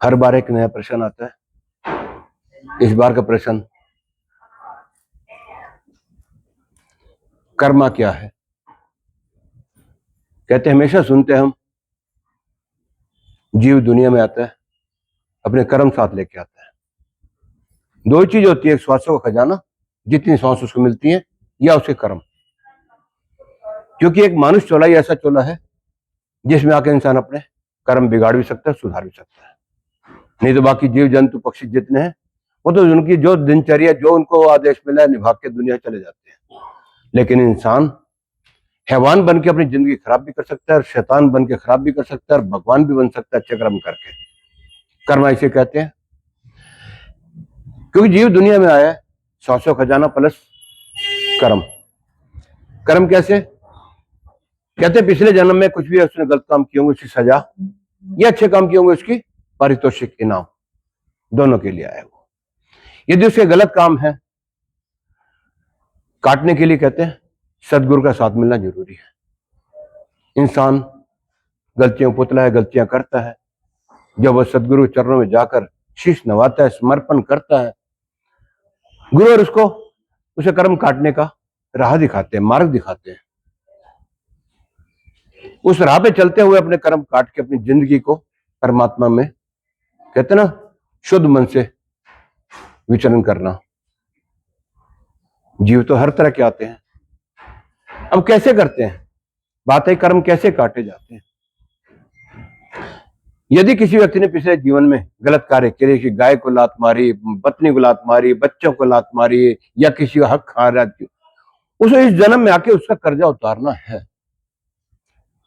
हर बार एक नया प्रश्न आता है। इस बार का प्रश्न, कर्मा क्या है? कहते हमेशा सुनते हम, जीव दुनिया में आता है, अपने कर्म साथ लेके आता है। दो ही चीज होती है, एक श्वासों का खजाना, जितनी सांस उसको मिलती है, या उसके कर्म। क्योंकि एक मानुष चोला ही ऐसा चोला है जिसमें आके इंसान अपने कर्म बिगाड़ भी सकता है, सुधार भी सकता है। नहीं तो बाकी जीव जंतु पक्षी जितने हैं वो तो उनकी जो दिनचर्या, जो उनको आदेश मिला है, निभा के दुनिया चले जाते हैं। लेकिन इंसान हैवान बन के अपनी जिंदगी खराब भी कर सकता है, और शैतान बन के खराब भी कर सकता है, और भगवान भी बन सकता है अच्छे कर्म करके। कर्म इसे कहते हैं। क्योंकि जीव दुनिया में आया है सांसों खजाना प्लस कर्म। कर्म कैसे? कहते पिछले जन्म में कुछ भी उसने गलत काम किए होंगे उसकी सजा, या अच्छे काम किए होंगे उसकी पारितोषिक, इनाम, दोनों के लिए आया वो। यदि उसके गलत काम है, काटने के लिए कहते हैं सदगुरु का साथ मिलना जरूरी है। इंसान गलतियों पुतला है, गलतियां करता है। जब वह सदगुरु चरणों में जाकर शीश नवाता है, समर्पण करता है, गुरु और उसको उसे कर्म काटने का राह दिखाते हैं, मार्ग दिखाते हैं। उस राह पे चलते हुए अपने कर्म काट के अपनी जिंदगी को परमात्मा में, कहते ना, शुद्ध मन से विचरण करना। जीव तो हर तरह के आते हैं। अब कैसे करते हैं? बात है कर्म कैसे काटे जाते हैं। यदि किसी व्यक्ति ने पिछले जीवन में गलत कार्य किए, कि गाय को लात मारी, पत्नी को लात मारी, बच्चों को लात मारी, या किसी का हक खा रहा, उसे इस जन्म में आके उसका कर्जा उतारना है।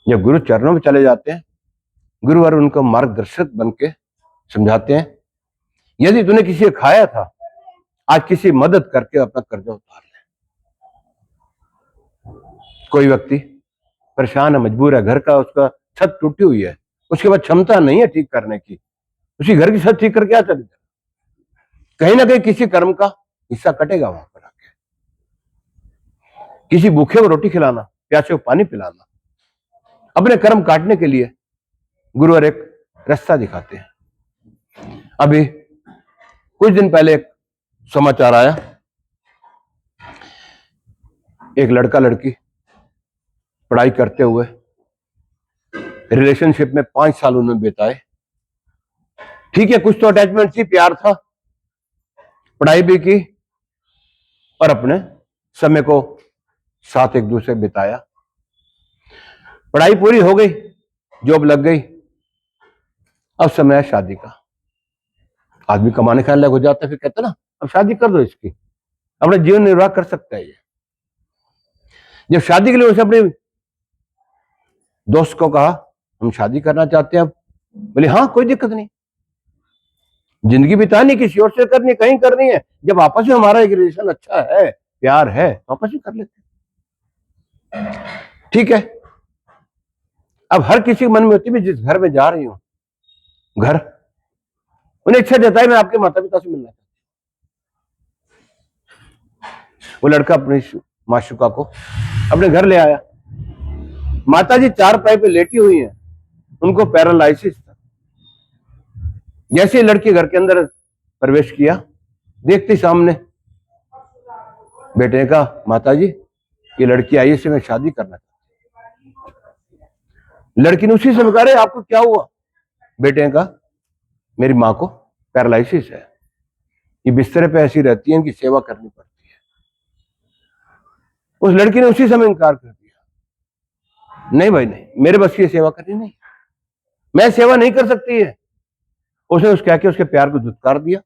जब गुरु चरणों में चले जाते हैं, गुरु और उनको मार्गदर्शक बन के समझाते हैं, यदि तूने किसी को खाया था, आज किसी मदद करके अपना कर्जा उतार ले। कोई व्यक्ति परेशान है, मजबूर है, घर का उसका छत टूटी हुई है, उसके बाद क्षमता नहीं है ठीक करने की, उसी घर की छत ठीक करके क्या चलेगा? कहीं ना कहीं किसी कर्म का हिस्सा कटेगा वहां पर आके। किसी भूखे को रोटी खिलाना, प्यासे को पानी पिलाना, अपने कर्म काटने के लिए गुरु और एक रास्ता दिखाते हैं। अभी कुछ दिन पहले एक समाचार आया, एक लड़का लड़की पढ़ाई करते हुए रिलेशनशिप में 5 साल उन्होंने बिताए। ठीक है, कुछ तो अटैचमेंट थी, प्यार था, पढ़ाई भी की, और अपने समय को साथ एक दूसरे बिताया। पढ़ाई पूरी हो गई, जॉब लग गई, अब समय है शादी का। आदमी कमाने खाने लायक हो जाता है, फिर कहता ना अब शादी कर दो इसकी, अपना जीवन निर्वाह कर सकता है ये। जब शादी के लिए उसे अपने दोस्त को कहा हम शादी करना चाहते हैं, अब बोले हाँ कोई दिक्कत नहीं, जिंदगी बितानी किसी और से करनी, कहीं करनी है। जब आपस में हमारा एक रिलेशन अच्छा है, प्यार है, तो आपस में कर लेते हैं। ठीक है। अब हर किसी के मन में होती है जिस घर में जा रही हूं, घर, उन्हें इच्छा जताई मैं आपके माता पिता से मिलना चाहता हूं। वो लड़का अपनी माशुका को अपने घर ले आया। माता जी 4 पाई पे लेटी हुई हैं, उनको पैरालाइसिस था। जैसे लड़की घर के अंदर प्रवेश किया, देखते सामने बेटे ने कहा माता जी ये लड़की आई, इससे मैं शादी करना चाहती हूं। लड़की ने उसी समय कहा अरे आपको क्या हुआ? बेटे ने कहा मेरी माँ को पैरालाइसिस है, ये बिस्तर पे ऐसी रहती है, इनकी सेवा करनी पड़ती है। उस लड़की ने उसी समय इनकार कर दिया, नहीं भाई नहीं, मेरे बस की सेवा करनी नहीं, मैं सेवा नहीं कर सकती है। उसने उस कह के उसके प्यार को धुतकार दिया,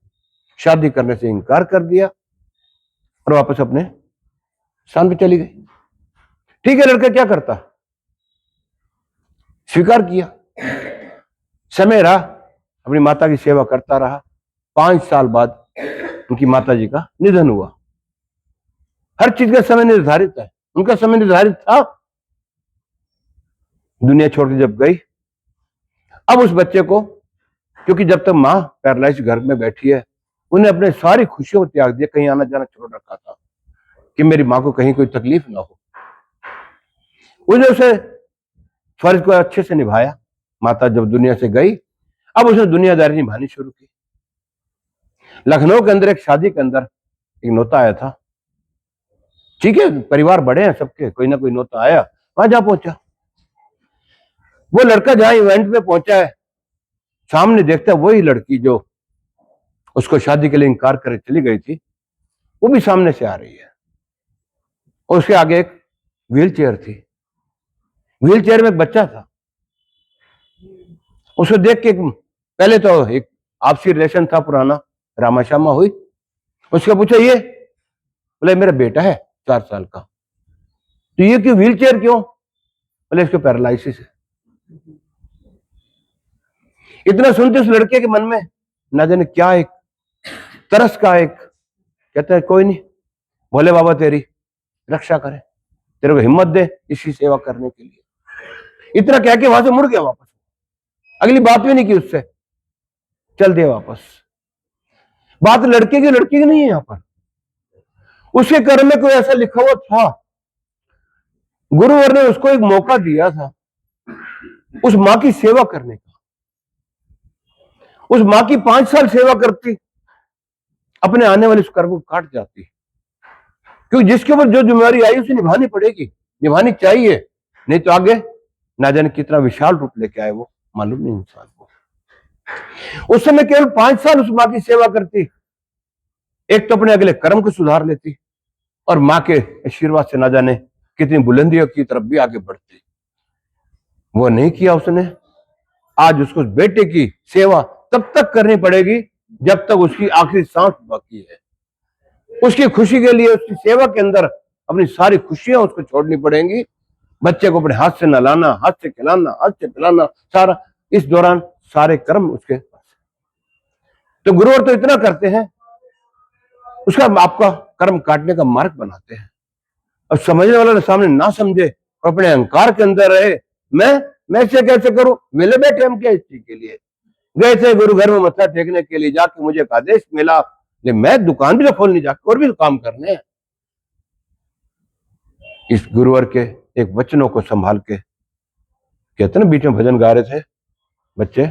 शादी करने से इनकार कर दिया, और वापस अपने स्थान पे चली गई। ठीक है, लड़का क्या करता, स्वीकार किया, समय रहा, अपनी माता की सेवा करता रहा। 5 साल बाद उनकी माता जी का निधन हुआ। हर चीज का समय निर्धारित है, उनका समय निर्धारित था। दुनिया छोड़ के जब गई, अब उस बच्चे को, क्योंकि जब तक मां पैरालाइज घर में बैठी है, उन्हें अपने सारी खुशियों को त्याग दिया, कहीं आना जाना छोड़ रखा था कि मेरी मां को कहीं कोई तकलीफ ना हो। उसने उसे फर्ज को अच्छे से निभाया। माता जब दुनिया से गई, अब उसने दुनियादारी निभानी शुरू की। लखनऊ के अंदर एक शादी के अंदर एक नोता आया था। ठीक है, परिवार बड़े हैं सबके, कोई ना कोई नोता आया, वहां जा पहुंचा। वो लड़का जहां इवेंट में पहुंचा है, सामने देखता है वही लड़की जो उसको शादी के लिए इनकार कर चली गई थी, वो भी सामने से आ रही है। और उसके आगे एक व्हील चेयर थी, व्हील चेयर में एक बच्चा था। उसको देख के पहले तो एक आपसी रिलेशन था पुराना, रामा शामा हुई। उसका पूछा, ये बोले मेरा बेटा है 4 साल का। तो ये क्यों, व्हील चेयर क्यों? बोले इसको पैरालिसिस है। इतना सुनते उस लड़के के मन में ना जाने क्या एक तरस का एक, कहता है कोई नहीं, भोले बाबा तेरी रक्षा करे, तेरे को हिम्मत दे इसकी सेवा करने के लिए। इतना कह के वहां से मुड़ गया वापस, अगली बात भी नहीं की उससे, चल दिया वापस। बात लड़के की नहीं है यहां पर, उसके कर्म में कोई ऐसा लिखा हुआ था। गुरुवर ने उसको एक मौका दिया था उस मां की सेवा करने का। उस मां की 5 साल सेवा करती, अपने आने वाले उस कर्म को काट जाती, क्योंकि जिसके ऊपर जो जिम्मेदारी आई उसे निभानी पड़ेगी, निभानी चाहिए, नहीं तो आगे ना जाने कितना विशाल रूप लेके आए वो मालूम नहीं इंसान को। उस समय केवल 5 साल उस मां की सेवा करती, एक तो अपने अगले कर्म को सुधार लेती और मां के आशीर्वाद से ना जाने कितनी बुलंदियों की तरफ भी आगे बढ़ती। वो नहीं किया उसने। आज उसको बेटे की सेवा तब तक करनी पड़ेगी जब तक उसकी आखिरी सांस बाकी है। उसकी खुशी के लिए, उसकी सेवा के अंदर अपनी सारी खुशियां उसको छोड़नी पड़ेंगी। बच्चे को अपने हाथ से नहलाना, हाथ से खिलाना, हाथ से पिलाना, सारा इस दौरान सारे कर्म उसके पास। तो गुरुवर तो इतना करते हैं, उसका आपका कर्म काटने का मार्ग बनाते हैं। और समझने वाला सामने ना समझे और अपने अहंकार के अंदर रहे, मैं से कैसे करूं, मिले बैठे हम क्या इस चीज के लिए? गए थे गुरु घर में मत्था टेकने के लिए, जाके मुझे एक आदेश मिला, मैं दुकान भी तो खोलनी, जाकर और भी तो काम करने हैं। इस गुरुवर के एक वचनों को संभाल के, कहते ना बीच में भजन गा रहे थे बच्चे,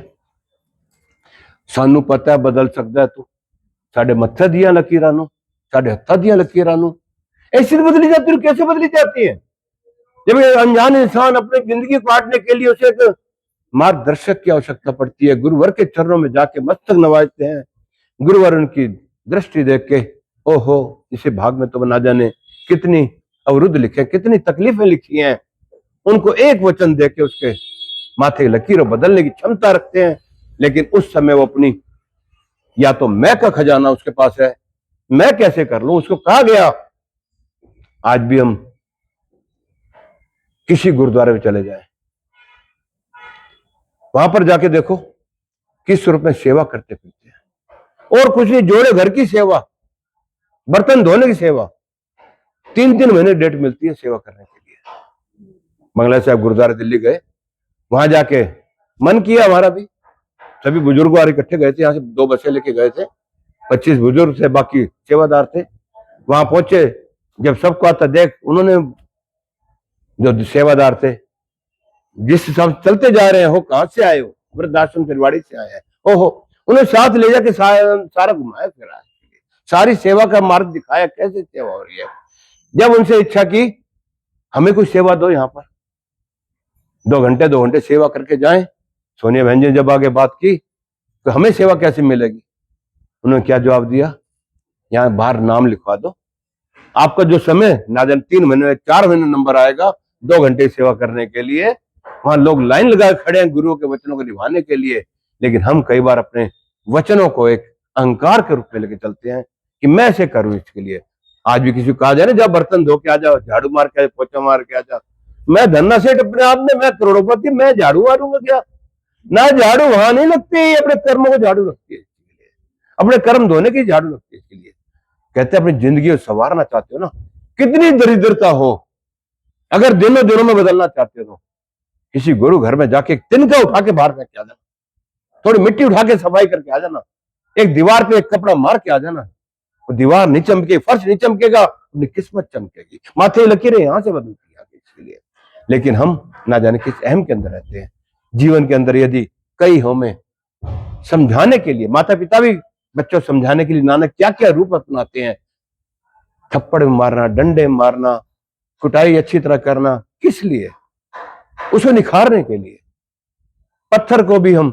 सानू पता है बदल सकता है तू, साढ़े मत्था दिया लकीरां नूं, साढ़े हत्था दिया लकीरां नूं। ऐसी बदली जाती है, कैसे बदली जाती है? जब अनजान इंसान अपनी जिंदगी काटने के लिए उसे एक मार्गदर्शक की आवश्यकता पड़ती है। गुरुवर के चरणों में जाके मस्तक नवाजते हैं। गुरुवर उनकी दृष्टि देख के, ओहो इसे भाग में तो ना जाने कितनी अवरुद्ध लिखे, कितनी तकलीफें लिखी हैं, उनको एक वचन दे के उसके माथे की लकीरों बदलने की क्षमता रखते हैं। लेकिन उस समय वो अपनी, या तो मैं का खजाना उसके पास है, मैं कैसे कर लूं, उसको कहा गया। आज भी हम किसी गुरुद्वारे में चले जाएं, वहां पर जाके देखो किस स्वरूप में सेवा करते फिरते हैं। और कुछ नहीं, जोड़े घर की सेवा, बर्तन धोने की सेवा, 3-3 महीने डेट मिलती है सेवा करने के लिए। मंगला साहब गुरुद्वारे दिल्ली गए, वहां जाके मन किया हमारा भी, सभी बुजुर्ग और इकट्ठे गए थे, यहाँ से 2 बसें लेके गए थे, 25 बुजुर्ग थे, बाकी सेवादार थे। वहां पहुंचे, जब सबको आता देख, उन्होंने जो सेवादार थे, जिस सब चलते जा रहे हो, कहां से आए हो, वृद्धाश्रम फुलवाड़ी से आए हैं, ओहो, उन्हें साथ ले जाके सारा घुमाया फिराया, सारी सेवा का मार्ग दिखाया, कैसे सेवा हो रही है। जब उनसे इच्छा की हमें कुछ सेवा दो, यहाँ पर 2 घंटे सेवा करके जाएं, सोनिया बहन जी जब आगे बात की तो हमें सेवा कैसे मिलेगी, उन्होंने क्या जवाब दिया, यहाँ बाहर नाम लिखवा दो, आपका जो समय ना जाने 3 महीने 4 महीने नंबर आएगा 2 घंटे सेवा करने के लिए। वहां लोग लाइन लगा खड़े हैं गुरुओं के वचनों को निभाने के लिए। लेकिन हम कई बार अपने वचनों को एक अहंकार के रूप में लेके चलते हैं कि मैं ऐसे करूं इसके लिए। आज भी किसी को कहा जाए ना, जब बर्तन धो के आ जाओ, झाड़ू मार के, पोछा मार के आ जाओ, मैं धन्ना सेठ अपने आप में, मैं करोड़पति, मैं झाड़ू मारूंगा क्या? ना, झाड़ू वहां नहीं लगती, अपने कर्मों को झाड़ू लगती है इसके लिए, अपने कर्म धोने की झाड़ू लगती है इसके लिए। कहते हैं अपनी जिंदगी को संवारना चाहते हो ना, कितनी दरिद्रता हो, अगर दिनों में बदलना चाहते हो, किसी गुरु घर में जाके तिनका उठा के बाहर फेंक के आ जाना, थोड़ी मिट्टी उठा के सफाई करके आ जाना, एक दीवार पे एक कपड़ा मार के आ जाना, वो दीवार नहीं चमके, फर्श नहीं चमकेगा, अपनी किस्मत चमकेगी, माथे लकीरें यहां से बदलती है इसके लिए। लेकिन हम ना जाने किस अहम के अंदर रहते हैं। जीवन के अंदर यदि कई हमें समझाने के लिए, माता पिता भी बच्चों समझाने के लिए नाना क्या क्या रूप अपनाते हैं, थप्पड़ मारना, डंडे मारना, कुटाई अच्छी तरह करना, किस लिए? उसको निखारने के लिए। पत्थर को भी हम,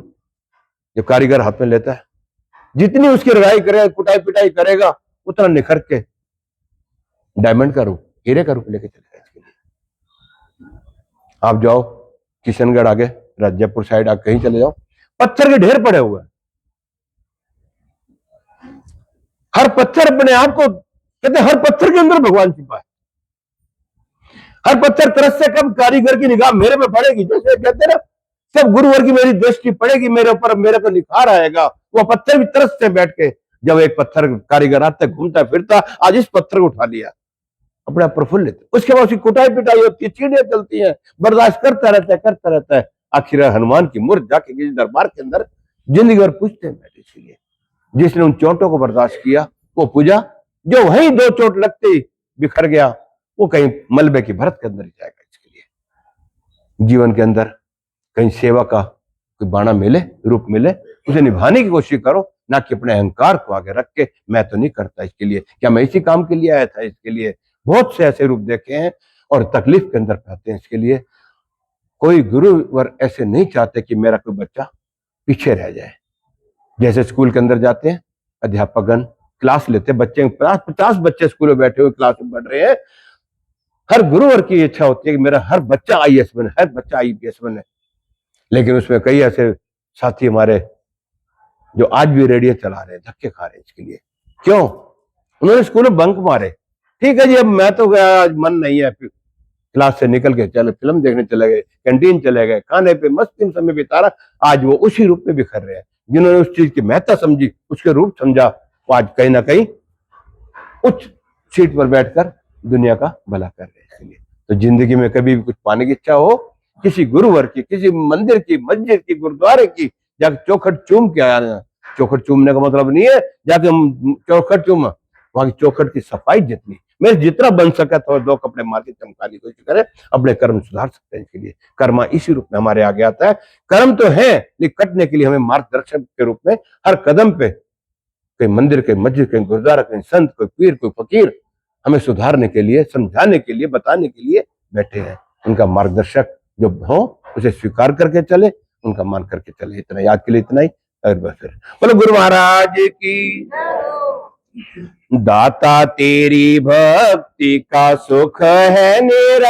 जो कारीगर हाथ में लेता है, जितनी उसकी रगाई करेगा, कुटाई पिटाई करेगा, उतना निखर के डायमंड का रूप, हीरे का रूप लेके चलेगा। इसके लिए आप जाओ किशनगढ़ आगे, जयपुर साइड आगे कहीं चले जाओ, पत्थर के ढेर पड़े हुए हैं। हर पत्थर अपने आप को, कहते हर पत्थर के अंदर भगवान छिपा है। हर पत्थर तरस से कब कारीगर की निगाह मेरे पे पड़ेगी, जैसे कहते ना, सब गुरुवर की मेरी दृष्टि पड़ेगी मेरे ऊपर, मेरे को निखार आएगा। वो पत्थर भी तरस से बैठ के, जब एक पत्थर कारीगर आता घूमता फिरता, आज इस पत्थर को उठा लिया, अपना प्रफुल्लित, उसके बाद उसकी कुटाई पिटाई होती है, चीड़ियां चलती है, बर्दाश्त करता रहता है। आखिर हनुमान की मूर्त जाके किसी दरबार के अंदर जिंदगी भर पूछते हैं बैठे। इसलिए जिसने उन चोटों को बर्दाश्त किया वो पूजा, जो वहीं दो चोट लगते ही बिखर गया, वो कहीं मलबे की भरत के अंदर ही जाएगा। इसके लिए जीवन के अंदर कहीं सेवा का कोई बाणा मिले, रूप मिले, उसे निभाने की कोशिश करो, ना कि अपने अहंकार को आगे रख के मैं तो नहीं करता इसके लिए, क्या मैं इसी काम के लिए आया था इसके लिए। बहुत से ऐसे रूप देखे हैं और तकलीफ के अंदर पाते हैं। इसके लिए कोई गुरुवर ऐसे नहीं चाहते कि मेरा कोई बच्चा पीछे रह जाए। जैसे स्कूल के अंदर जाते हैं, अध्यापकगण क्लास लेते हैं, बच्चे 50 बच्चे स्कूल में बैठे हुए क्लास में पढ़ रहे हैं, हर गुरुवर की इच्छा होती है कि मेरा हर बच्चा आईएएस बने, हर बच्चा आईपीएस बने। लेकिन उसमें कई ऐसे साथी हमारे जो आज भी रेडियो चला रहे हैं, धक्के खा रहे हैं। इसके लिए क्यों? उन्होंने स्कूल में बंक मारे। ठीक है जी, अब मैं तो गया, आज मन नहीं है, क्लास से निकल के चले फिल्म देखने चले गए, कैंटीन चले गए, खाने पे मस्ती में समय बिता रहा। आज वो उसी रूप में बिखर रहे हैं। जिन्होंने उस चीज की महत्ता समझी, उसके रूप समझा, वो आज कहीं ना कहीं उच्च सीट पर बैठकर दुनिया का भला कर रहे हैं। इसलिए तो जिंदगी में कभी भी कुछ पाने की इच्छा हो, किसी गुरुवर की, किसी मंदिर की, मस्जिद की, गुरुद्वारे की, जाके चौखट चूम के आना। चौखट चूमने का मतलब नहीं है जाके हम चौखट चूम, वहां की चौखट की सफाई जितनी मेरे जितना बन सका थोड़ा दो कपड़े मार के चमकाने की कोशिश करें, अपने कर्म सुधार सकते हैं। इसके लिए कर्मा इसी रूप में हमारे आगे आता है। कर्म तो है, लेकिन कटने के लिए हमें मार्गदर्शक के रूप में हर कदम पे कोई मंदिर, कोई मस्जिद, कोई गुरुद्वारा, कोई संत, कोई पीर, कोई फकीर हमें सुधारने के लिए, समझाने के लिए, बताने के लिए बैठे हैं। उनका मार्गदर्शक जो हो उसे स्वीकार करके चले, उनका मान करके चले। इतना याद के लिए इतना ही। और बस फिर बोलो गुरु महाराज की। दाता तेरी भक्ति का सुख है मेरा।